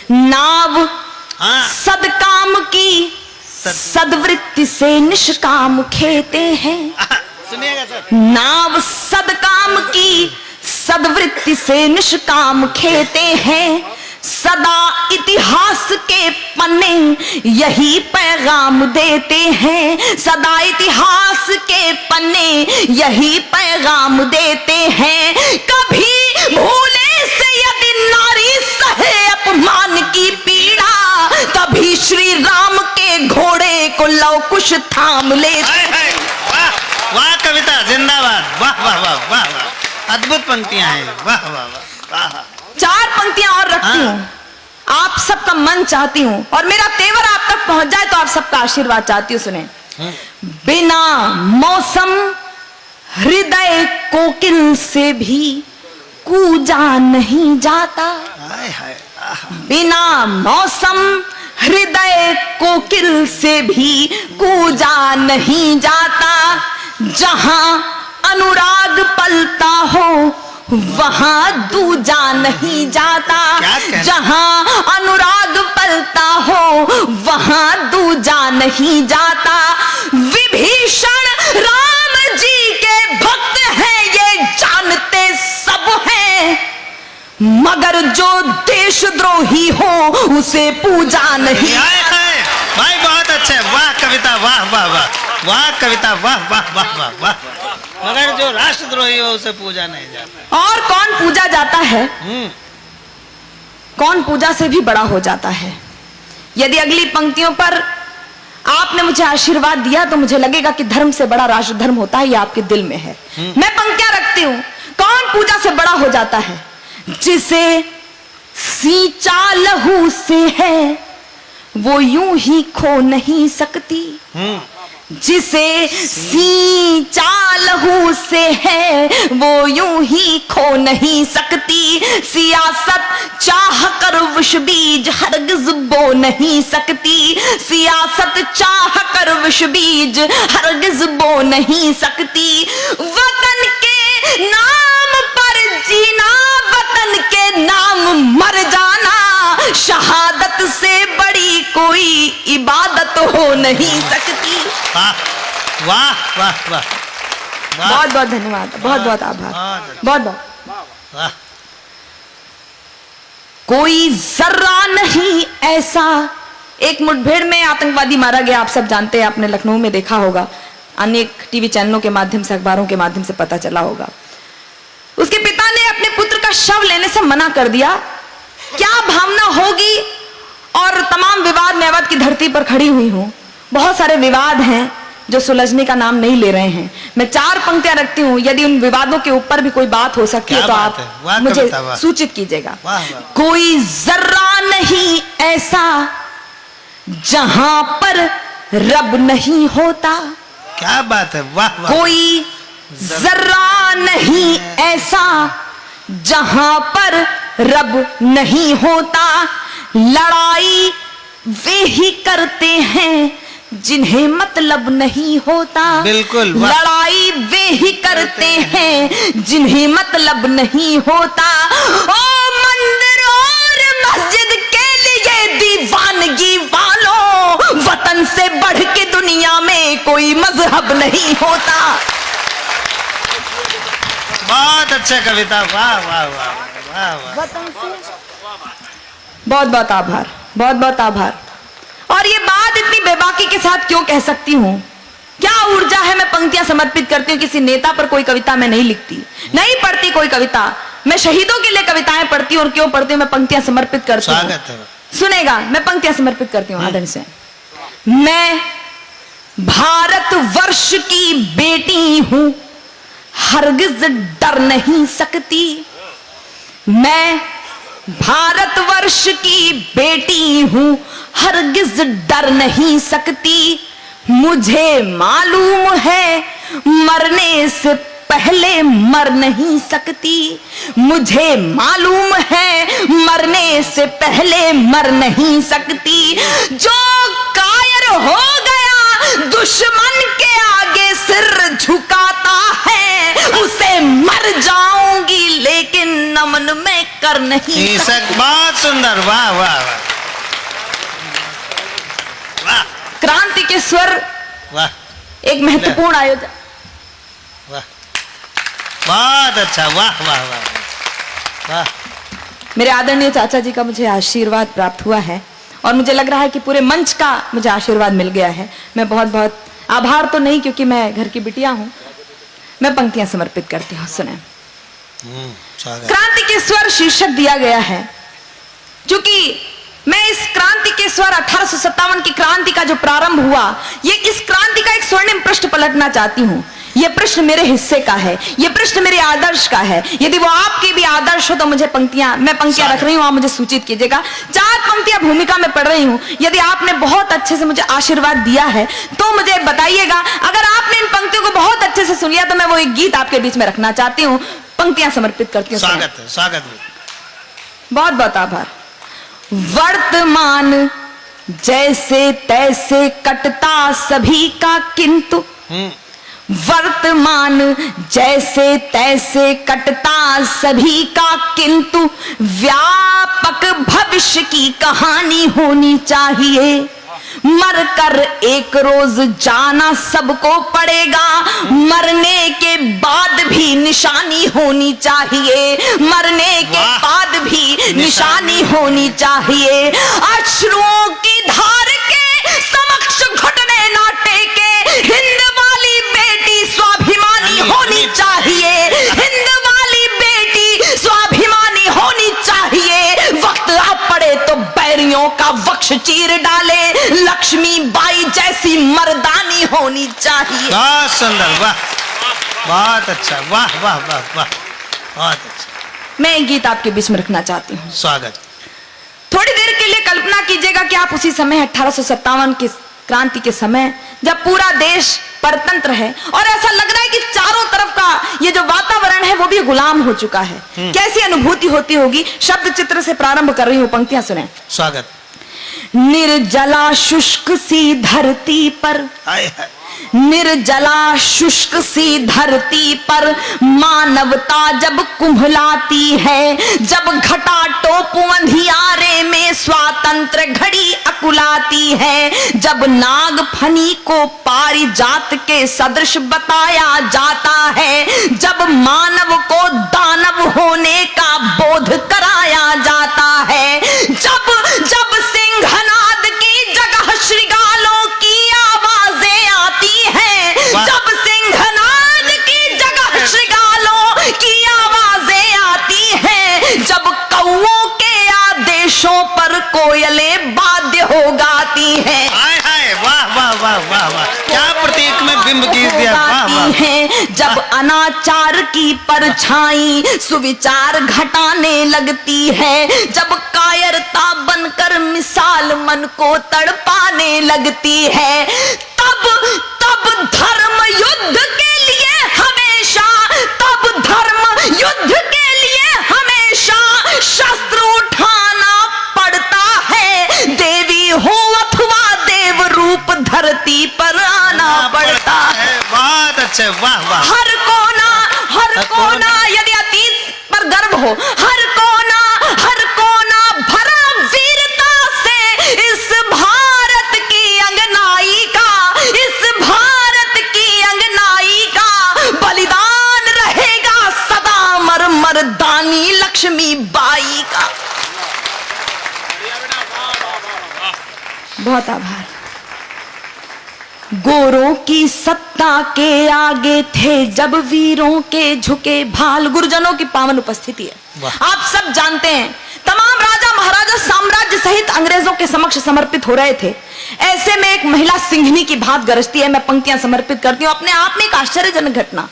नाव सदकाम की सदवृत्ति से निष्काम खेते हैं। सुनिएगा सर। नाव सदकाम की सदवृत्ति से निष्काम खेते हैं। सदा इतिहास के पन्ने यही पैगाम देते हैं। सदा इतिहास के पन्ने यही पैगाम देते हैं। कभी भूले से यदि नारी सहे अपमान की पीड़ा, तभी श्री राम के घोड़े को लव कुश थाम लेते। वाह वाह कविता जिंदाबाद। वाह वाह वाह वाह वाह, अद्भुत पंक्तियां हैं। वाह वाह वाह। 4 पंक्तियां और रखती हूँ। आप सबका मन चाहती हूँ और मेरा तेवर आप तक पहुंच जाए तो आप सबका आशीर्वाद चाहती हूँ। सुने। बिना मौसम हृदय कोकिल से भी कूजा नहीं जाता। बिना मौसम हृदय कोकिल से भी कूजा नहीं जाता। जहां अनुराग पलता हो वहां दूजा नहीं जाता। जहां अनुराग पलता हो वहां दूजा नहीं जाता। विभीषण राम जी के भक्त हैं ये जानते सब हैं, मगर जो देशद्रोही हो उसे पूजा नहीं। भाई बहुत अच्छा। वाह कविता। वाह वाह वाह वाह कविता। वाह वाह वाह वाह वाह। मगर जो राष्ट्रद्रोही हो उसे पूजा नहीं जाता। और कौन पूजा जाता है? कौन पूजा से भी बड़ा हो जाता है। यदि अगली पंक्तियों पर आपने मुझे आशीर्वाद दिया तो मुझे लगेगा कि धर्म से बड़ा राष्ट्र धर्म होता है, ये आपके दिल में है। मैं पंक्तियां रखती हूं। कौन पूजा से बड़ा हो जाता है? जिसे सींचा लहू से है वो यूं ही खो नहीं सकती। जिसे सींचा लहू से है वो यूं ही खो नहीं सकती। सियासत चाह कर विष बीज हरगिज बो नहीं सकती। सियासत चाह कर विष बीज हरगिज बो नहीं सकती। वतन के नाम पर जीना, वतन के नाम मर जाना, शहादत से बड़ी कोई इबादत हो नहीं सकती। वाह वाह वाह वाह। बहुत बहुत धन्यवाद। बहुत बहुत आभार। बहुत बहुत। वाह। कोई जर्रा नहीं ऐसा। एक मुठभेड़ में आतंकवादी मारा गया, आप सब जानते हैं, आपने लखनऊ में देखा होगा, अनेक टीवी चैनलों के माध्यम से, अखबारों के माध्यम से पता चला होगा। उसके पिता ने अपने पुत्र का शव लेने से मना कर दिया। क्या भावना होगी। और तमाम विवाद मैं अवध की धरती पर खड़ी हुई हूं। बहुत सारे विवाद हैं जो सुलझने का नाम नहीं ले रहे हैं। मैं 4 पंक्तियां रखती हूं। यदि उन विवादों के ऊपर भी कोई बात हो सकती है तो आप मुझे सूचित कीजिएगा। कोई जर्रा नहीं ऐसा जहां पर रब नहीं होता। क्या बात है। वाह वाह। कोई जर्रा नहीं ऐसा जहां पर रब नहीं होता। लड़ाई वे ही करते हैं जिन्हें मतलब नहीं होता। बिल्कुल। लड़ाई वे ही करते हैं जिन्हें मतलब नहीं होता। ओ मंदिर और मस्जिद के लिए दीवानगी वालों, वतन से बढ़ के दुनिया में कोई मजहब नहीं होता। बहुत अच्छा कविता। वाह वाह वाह वाह वाह। बहुत बहुत आभार। बहुत बहुत आभार। और ये बात इतनी बेबाकी के साथ क्यों कह सकती हूँ? क्या ऊर्जा है। मैं पंक्तियां समर्पित करती हूँ। किसी नेता पर कोई कविता मैं नहीं लिखती, नहीं पढ़ती कोई कविता। मैं शहीदों के लिए कविताएं पढ़ती हूँ। और क्यों पढ़ती हूँ? मैं पंक्तियां समर्पित करती हूँ। स्वागत है। सुनेगा, मैं पंक्तियां समर्पित करती हूँ आदर से। मैं भारत वर्ष की बेटी हूं, हरगिज डर नहीं सकती। मैं भारतवर्ष की बेटी हूं, हरगिज डर नहीं सकती। मुझे मालूम है मरने से पहले मर नहीं सकती। मुझे मालूम है मरने से पहले मर नहीं सकती। जो कायर हो गया दुश्मन के आगे सिर झुकाता है, उसे मर जाऊंगी लेकिन नमन में कर नहीं बहुत सुंदर, वाह वाह वाह वाह। क्रांति के स्वर वाह एक महत्वपूर्ण आयोजन। वाह बहुत अच्छा, वाह वाह वाह वाह। मेरे आदरणीय चाचा जी का मुझे आशीर्वाद प्राप्त हुआ है और मुझे लग रहा है कि पूरे मंच का मुझे आशीर्वाद मिल गया है। मैं बहुत बहुत आभार तो नहीं, क्योंकि मैं घर की बिटिया हूं, मैं पंक्तियां समर्पित करती हूं। सुने, क्रांति के स्वर शीर्षक दिया गया है, क्योंकि मैं इस क्रांति के स्वर 1857 की क्रांति का जो प्रारंभ हुआ, ये इस क्रांति का एक स्वर्णिम पृष्ठ पलटना चाहती हूं। ये प्रश्न मेरे हिस्से का है, ये प्रश्न मेरे आदर्श का है। यदि वो आपके भी आदर्श हो तो मैं पंक्तियां रख रही हूं, आप मुझे सूचित कीजिएगा। 4 पंक्तियां भूमिका में पढ़ रही हूं। यदि आपने बहुत अच्छे से मुझे आशीर्वाद दिया है तो मुझे बताइएगा। अगर आपने इन पंक्तियों को बहुत अच्छे से सुन लिया तो मैं वो एक गीत आपके बीच में रखना चाहती हूँ। पंक्तियां समर्पित करती हूँ। स्वागत है, स्वागत है। बहुत बहुत आभार। वर्तमान जैसे तैसे कटता सभी का किंतु, वर्तमान जैसे तैसे कटता सभी का किंतु, व्यापक भविष्य की कहानी होनी चाहिए। मरकर एक रोज जाना सबको पड़ेगा, मरने के बाद भी निशानी होनी चाहिए, मरने के बाद भी निशानी होनी चाहिए। अश्रुओं की धार के समक्ष घुटने ना टेके, हिंद वाली बेटी स्वाभिमानी होनी चाहिए, हिंद वाली बेटी स्वाभिमानी होनी चाहिए। वक्त आ पड़े तो बैरियों का वक्ष चीर डाले, लक्ष्मी बाई जैसी मर्दानी होनी चाहिए। बहुत सुंदर, वाह बहुत अच्छा, वाह वाह वाह वाह, बहुत अच्छा। मैं एक गीत आपके बीच में रखना चाहती हूँ। स्वागत। थोड़ी देर के लिए कल्पना कीजिएगा कि आप उसी समय 1857 की क्रांति के समय, जब पूरा देश परतंत्र है और ऐसा लग रहा है कि चारों तरफ का ये जो वातावरण है वो भी गुलाम हो चुका है। कैसी अनुभूति होती होगी। शब्द चित्र से प्रारंभ कर रही हूँ, पंक्तियां सुने। स्वागत। निर्जला शुष्क सी धरती पर, निर्जला शुष्क सी धरती पर मानवता जब कुंभलाती है, जब घटा टोप अंधियारे में स्वातंत्र घड़ी अकुलाती है, जब नाग फनी को पारिजात के सदृश बताया जाता है, जब मानव को दानव होने का बोध कराया जाता है, जब जब सिंहनाद की जगह श्रृगालों की आवाजें आती हैं, जब सिंहनाद की जगह श्रृगालों की आवाजें आती हैं, जब कौओं के आदेशों पर कोयलें बाध्य हो गाती हैं। हाय हाय, वाह वाह वाह वाह वाह, क्या प्रतीक में बिंब खींच दिया, वाह वाह। जब अनाचार की परछाई सुविचार घटाने लगती है, जब कायरता बनकर मिसाल मन को तड़पाने लगती है, तब धर्म युद्ध के लिए हमेशा, तब धर्म युद्ध के लिए हमेशा शस्त्र उठाना पड़ता है। देवी हो अथवा देव रूप धरती पर आना पड़ता है। बहुत अच्छे, वाह वाह। हर कोना यदि अतीत पर गर्व हो, हर कोना भरा वीरता से इस भारत की अंगनाई का, इस भारत की अंगनाई का बलिदान रहेगा सदा मर्दानी लक्ष्मी बाई का। बहुत आभार। गोरों की सत्ता के आगे थे जब वीरों के झुके भाल। गुरुजनों की पावन उपस्थिति है। आप सब जानते हैं तमाम राजा महाराजा साम्राज्य सहित अंग्रेजों के समक्ष समर्पित हो रहे थे। ऐसे में एक महिला सिंहनी की भांति गरजती है। मैं पंक्तियां समर्पित करती हूँ। अपने आप में एक आश्चर्यजनक घटना।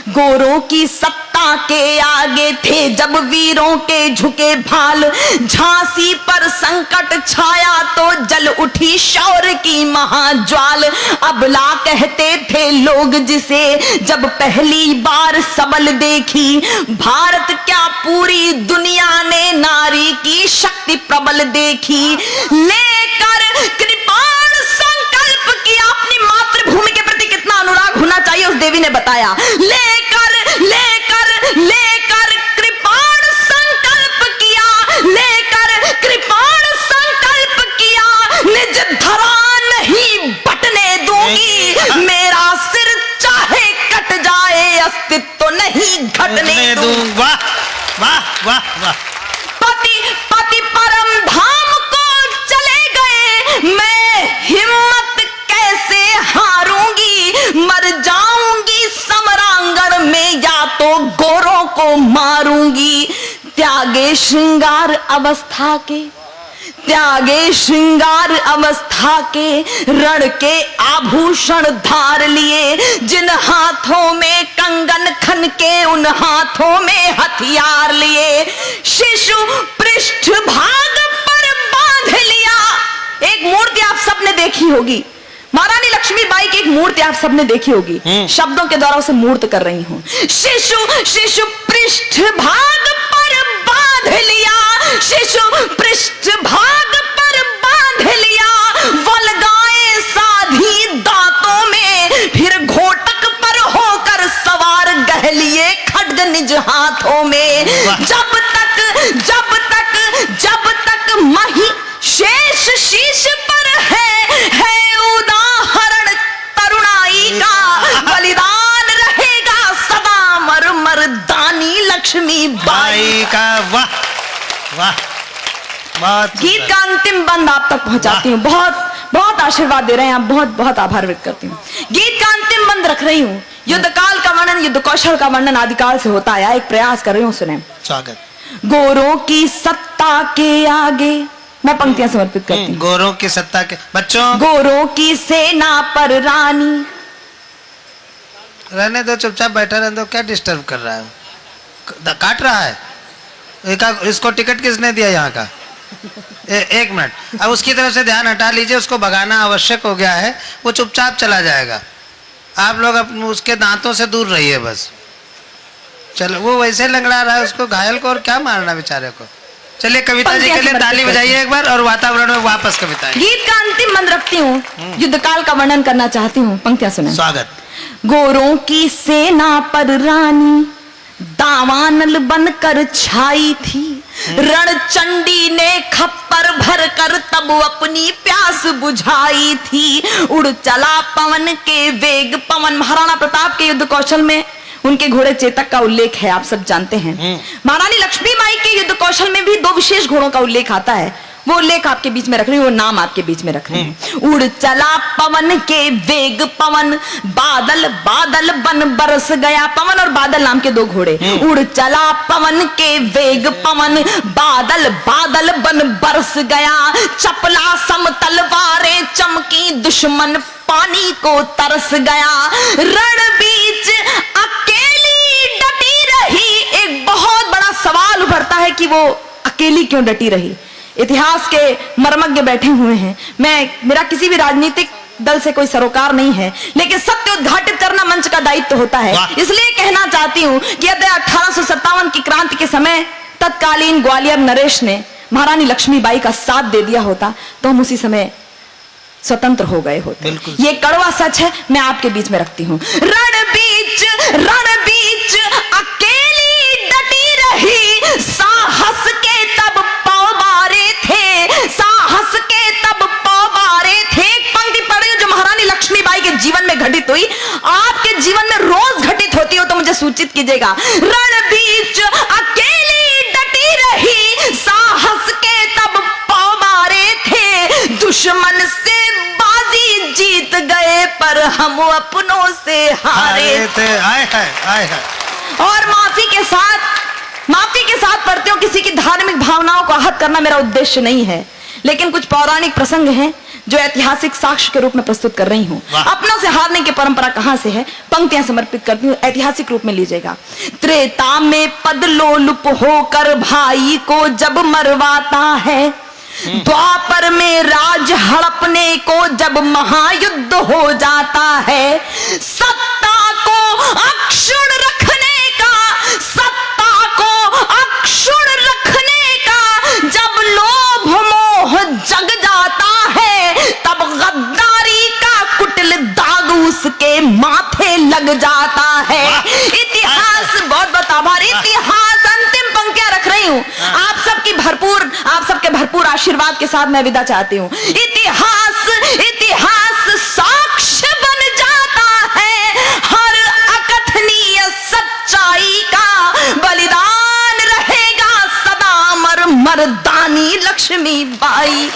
गोरों की सत्ता के आगे थे जब वीरों के झुके भाल, झांसी पर संकट छाया तो जल उठी शौर्य की महाज्वाल। अबला कहते थे लोग जिसे जब पहली बार सबल देखी, भारत क्या पूरी दुनिया ने नारी की शक्ति प्रबल देखी। लेकर कृपाण संकल्प किया, अपनी मातृभूमि के प्रति कितना अनुराग होना चाहिए उस देवी ने बताया। लेकर कृपाण संकल्प श्रृंगार अवस्था के, त्यागे श्रृंगार अवस्था के, रण के आभूषण धार लिए, जिन हाथों में कंगन खन के उन हाथों में हथियार लिए, शिशु पृष्ठ भाग पर बांध लिया। एक मूर्ति आप सबने देखी होगी, महारानी लक्ष्मीबाई की एक मूर्ति आप सबने देखी होगी, शब्दों के द्वारा उसे मूर्त कर रही हूं। शिशु पृष्ठ भाग पर बांध लिया, शिशु पृष्ठ भाग पर बांध लिया, वल्गाएं साधी दांतों में, फिर घोटक पर होकर सवार गह लिए खड्ग निज हाथों में। जब तक मही शेष शीश पर है उदाहरण तरुणाई का, बलिदान रहेगा सदा मरदानी लक्ष्मीबाई का। वाह वाह, बहुत गीत का अंतिम बंद आप तक पहुंचाती हूँ। बहुत बहुत आशीर्वाद दे रहे हैं आप, बहुत बहुत आभार व्यक्त करती हूँ। गीत का अंतिम बंद रख रही हूँ। युद्ध काल का वर्णन, युद्ध कौशल का वर्णन आदिकाल से होता आया, एक प्रयास कर रही हूँ, सुने। स्वागत। गोरों की सत्ता के आगे, मैं पंक्तियां समर्पित करती हूँ। गोरों की सत्ता के बच्चों, गोरों की सेना पर रानी, रहने दो, चुपचाप बैठा रहने दो, क्या डिस्टर्ब कर रहा है? काट रहा है। इसको टिकट किसने दिया यहाँ का? एक मिनट, अब उसकी तरफ से ध्यान हटा लीजिए, उसको भगाना आवश्यक हो गया है, वो चुपचाप चला जाएगा। आप लोग उसके दांतों से दूर रहिए बस। चलो, वो वैसे लंगड़ा रहा है, उसको घायल को और क्या मारना बेचारे को। चलिए, कविता जी के लिए ताली बजाइए एक बार, और वातावरण में वापस कविता। गीत का अंतिम मंत्र रखती हूँ, युद्ध काल का वर्णन करना चाहती हूँ, पंक्तियां सुने। स्वागत। गोरों की सेना पर रानी दावानल बनकर छाई थी, रणचंडी ने खप्पर भर कर तब अपनी प्यास बुझाई थी। उड़ चला पवन के वेग पवन, महाराणा प्रताप के युद्ध कौशल में उनके घोड़े चेतक का उल्लेख है, आप सब जानते हैं। महारानी लक्ष्मीबाई के युद्ध कौशल में भी दो विशेष घोड़ों का उल्लेख आता है, वो उल्लेख आपके बीच में रख रही हूँ, वो नाम आपके बीच में रख रहे हैं। उड़ चला पवन के वेग पवन, बादल बादल बन बरस गया। पवन और बादल नाम के दो घोड़े। उड़ चला पवन के वेग पवन, बादल बादल बन बरस गया। चपला सम तलवारें चमकी, दुश्मन पानी को तरस गया। रण बीच अकेली डटी रही। एक बहुत बड़ा सवाल उभरता है कि वो अकेली क्यों डटी रही। इतिहास के मर्मज्ञ बैठे हुए हैं, मेरा किसी भी राजनीतिक दल से कोई सरोकार नहीं है, लेकिन सत्य उद्घाटित करना मंच का दायित्व होता है। इसलिए कहना चाहती हूँ कि यदि 1857 की क्रांति के समय तत्कालीन ग्वालियर नरेश ने महारानी लक्ष्मीबाई का साथ दे दिया होता तो हम उसी समय स्वतंत्र हो गए होते। ये कड़वा सच है, मैं आपके बीच में रखती हूँ। रण बीच अकेली डटी रही, साहस के तब पाँव मारे थे, साहस के तब पाँव मारे थे। एक पंक्ति पढ़ी जो महारानी लक्ष्मीबाई के जीवन में घटित हुई, आपके जीवन में रोज घटित होती हो तो मुझे सूचित कीजिएगा। रण बीच अकेली डटी रही, साहस के तब पाँव मारे थे। दुश्मन से बाजी जीत गए पर हम अपनों से हारे थे। आए। और माफी के साथ पढ़ते हो, किसी की धार्मिक भावनाओं को आहत करना मेरा उद्देश्य नहीं है, लेकिन कुछ पौराणिक प्रसंग हैं जो ऐतिहासिक साक्ष्य के रूप में प्रस्तुत कर रही हूँ। अपनों से हारने की परंपरा कहाँ से है, पंक्तियां समर्पित करती हूँ, ऐतिहासिक रूप में लीजिएगा। त्रेता में पद लोलुप होकर भाई को जब मरवाता है, द्वापर में राज हड़पने को जब महायुद्ध हो जाता है। सत्ता को अक्षुण्ण रखने का, सत्ता को अक्षुण्ण रखने का जब लोभ मोह जग जाता है, तब गद्दारी का कुटिल दाग उसके माथे लग जाता है। इतिहास, बहुत बहुत आभार। इतिहास अंतिम पंक्तियां रख रही हूँ, आप सबके भरपूर आशीर्वाद के साथ मैं विदा चाहती हूँ। इतिहास साक्ष्य बन जाता है हर अकथनीय सच्चाई का, बलिदान रहेगा सदा मरदानी लक्ष्मीबाई।